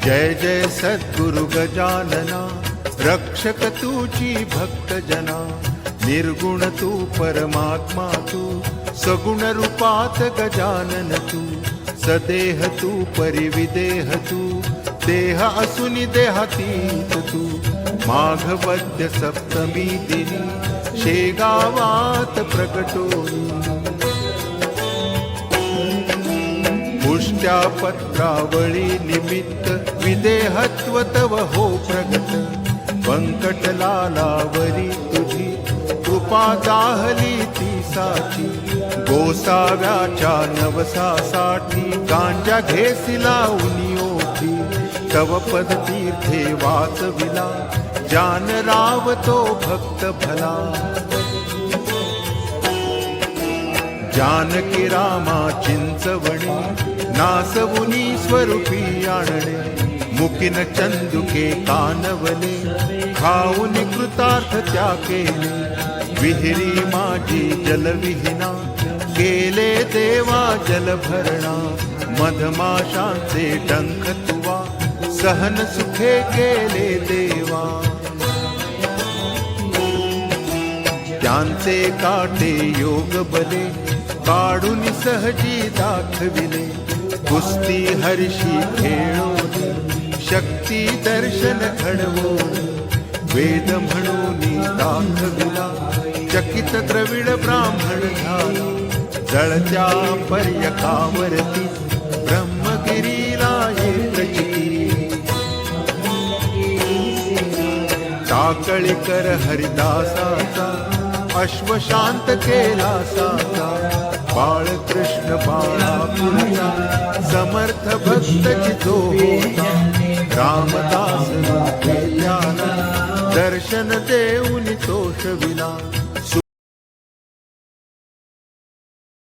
जय जय सद्गुरु गजानना, रक्षक तूची भक्त जना। निर्गुण तू परमात्मा तू, सगुण रूपात गजानन तू। सदेह तू परिविदेह तू, देह असुनि देहातीत तू। माघवद्य सप्तमी दिनी, शेगावात प्रकटोनी। पुष्ट्या पत्रावळी निमित्त, विदेहत्व तव हो प्रगट। व्यंकटलालावरी तुझी, कृपा दाहली ती साची। गोसाव्याच्या नवसासाठी, गांजा घेसिला उनियोठी। तव पद तीर्थे वाचविला, जान राव तो भक्त भला। जानकी रामा चिंचवणी, नासवुनी स्वरूपी आणणे। मुकिन चंदुके कानवले, खाऊन कृतार्थ त्या केले। विहिरी माझी जलविहीना, केले देवा जलभरणा। मधमाशांचे डंख तुवा, सहन सुखे केले देवा। त्यांचे काटे योग बले, काढून सहजी दाखविले। कुस्ती हर्षी खेळोनी, शक्ती दर्शन घडवोनी। वेद म्हणून दाखविला, चकित द्रविड ब्राह्मण झाला। जळत्या पर्यकावरती, ब्रह्मगिरीला ये प्रचिती। टाकळीकर हरिदासाचा, अश्वशांत केला साचा। बाळकृष्ण बाळापुरचा, समर्थ भक्त जितो होता। रामदास रूपे त्याला, दर्शन देऊन तोषविला।